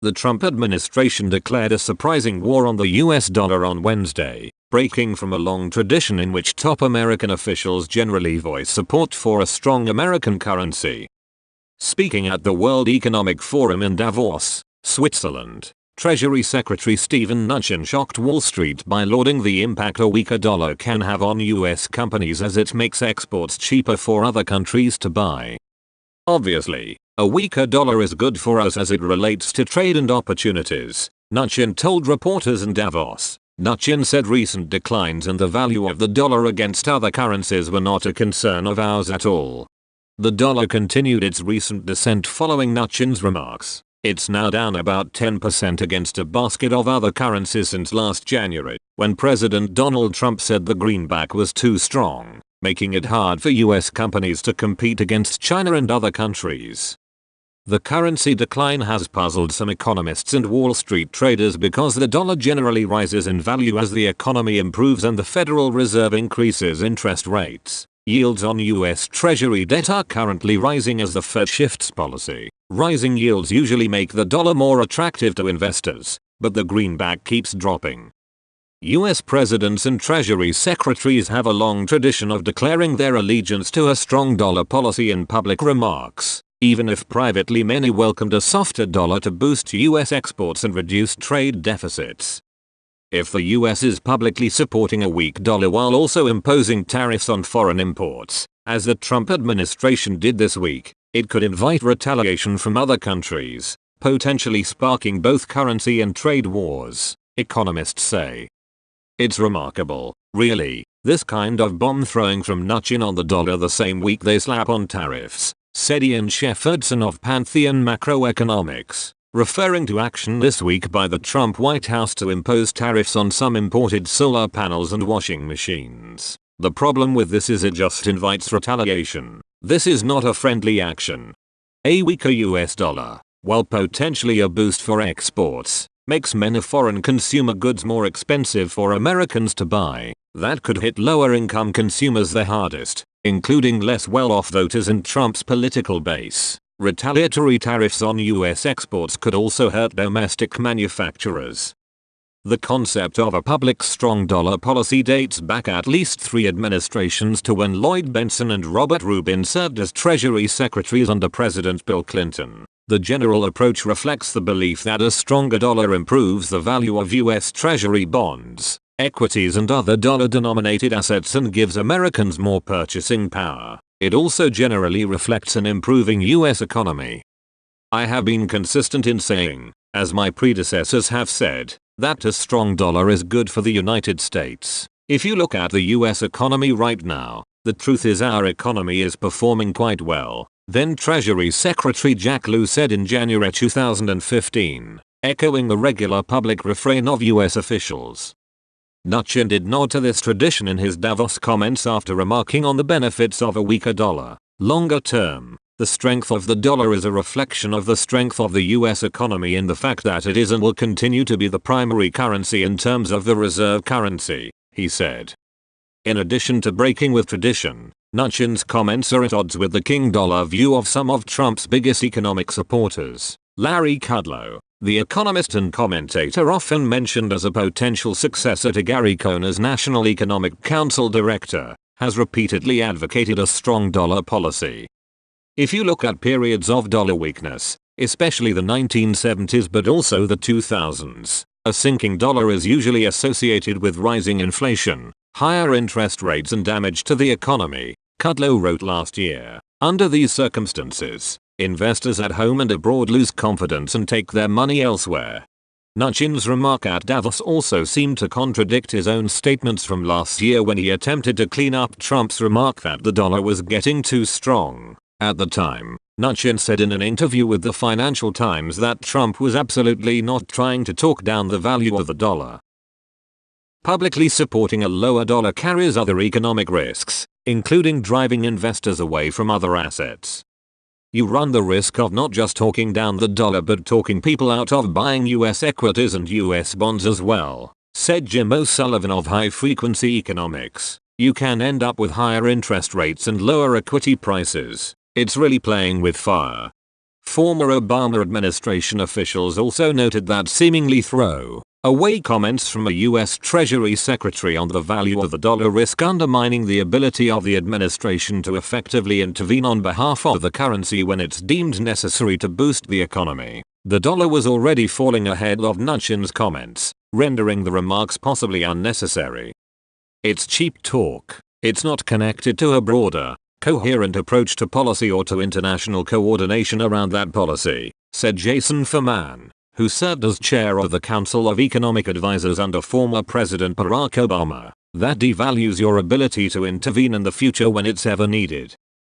The Trump administration declared a surprising war on the US dollar on Wednesday, breaking from a long tradition in which top American officials generally voice support for a strong American currency. Speaking at the World Economic Forum in Davos, Switzerland, Treasury Secretary Steven Mnuchin shocked Wall Street by lauding the impact a weaker dollar can have on US companies as it makes exports cheaper for other countries to buy. Obviously, a weaker dollar is good for us as it relates to trade and opportunities, Mnuchin told reporters in Davos. Mnuchin said recent declines in the value of the dollar against other currencies were not a concern of ours at all. The dollar continued its recent descent following Mnuchin's remarks. It's now down about 10% against a basket of other currencies since last January, when President Donald Trump said the greenback was too strong, making it hard for US companies to compete against China and other countries. The currency decline has puzzled some economists and Wall Street traders because the dollar generally rises in value as the economy improves and the Federal Reserve increases interest rates. Yields on US Treasury debt are currently rising as the Fed shifts policy. Rising yields usually make the dollar more attractive to investors, but the greenback keeps dropping. US presidents and Treasury secretaries have a long tradition of declaring their allegiance to a strong dollar policy in public remarks, even if privately many welcomed a softer dollar to boost US exports and reduce trade deficits. If the US is publicly supporting a weak dollar while also imposing tariffs on foreign imports, as the Trump administration did this week, it could invite retaliation from other countries, potentially sparking both currency and trade wars, economists say. It's remarkable, really, this kind of bomb throwing from Mnuchin on the dollar the same week they slap on tariffs, said Ian Shepherdson of Pantheon Macroeconomics, referring to action this week by the Trump White House to impose tariffs on some imported solar panels and washing machines. The problem with this is it just invites retaliation. This is not a friendly action. A weaker US dollar, while potentially a boost for exports, makes many foreign consumer goods more expensive for Americans to buy. That could hit lower income consumers the hardest, including less well-off voters in Trump's political base. Retaliatory tariffs on US exports could also hurt domestic manufacturers. The concept of a public strong dollar policy dates back at least 3 administrations to when Lloyd Bentsen and Robert Rubin served as Treasury Secretaries under President Bill Clinton. The general approach reflects the belief that a stronger dollar improves the value of US Treasury bonds, equities and other dollar-denominated assets and gives Americans more purchasing power. It also generally reflects an improving US economy. I have been consistent in saying, as my predecessors have said, that a strong dollar is good for the United States. If you look at the US economy right now, the truth is our economy is performing quite well, then Treasury Secretary Jack Lew said in January 2015, echoing the regular public refrain of US officials. Mnuchin did nod to this tradition in his Davos comments after remarking on the benefits of a weaker dollar. Longer term, the strength of the dollar is a reflection of the strength of the US economy in the fact that it is and will continue to be the primary currency in terms of the reserve currency, he said. In addition to breaking with tradition, Mnuchin's comments are at odds with the king dollar view of some of Trump's biggest economic supporters. Larry Kudlow, the economist and commentator often mentioned as a potential successor to Gary Cohn as National Economic Council director, has repeatedly advocated a strong dollar policy. If you look at periods of dollar weakness, especially the 1970s but also the 2000s, a sinking dollar is usually associated with rising inflation, higher interest rates and damage to the economy, Kudlow wrote last year. Under these circumstances, investors at home and abroad lose confidence and take their money elsewhere. Mnuchin's remark at Davos also seemed to contradict his own statements from last year when he attempted to clean up Trump's remark that the dollar was getting too strong. At the time, Mnuchin said in an interview with the Financial Times that Trump was absolutely not trying to talk down the value of the dollar. Publicly supporting a lower dollar carries other economic risks, including driving investors away from other assets. You run the risk of not just talking down the dollar but talking people out of buying US equities and US bonds as well, said Jim O'Sullivan of High Frequency Economics. You can end up with higher interest rates and lower equity prices. It's really playing with fire. Former Obama administration officials also noted that seemingly throw-away comments from a US Treasury Secretary on the value of the dollar risk undermining the ability of the administration to effectively intervene on behalf of the currency when it's deemed necessary to boost the economy. The dollar was already falling ahead of Mnuchin's comments, rendering the remarks possibly unnecessary. It's cheap talk. It's not connected to a broader, coherent approach to policy or to international coordination around that policy, said Jason Furman, who served as chair of the Council of Economic Advisers under former President Barack Obama. That devalues your ability to intervene in the future when it's ever needed.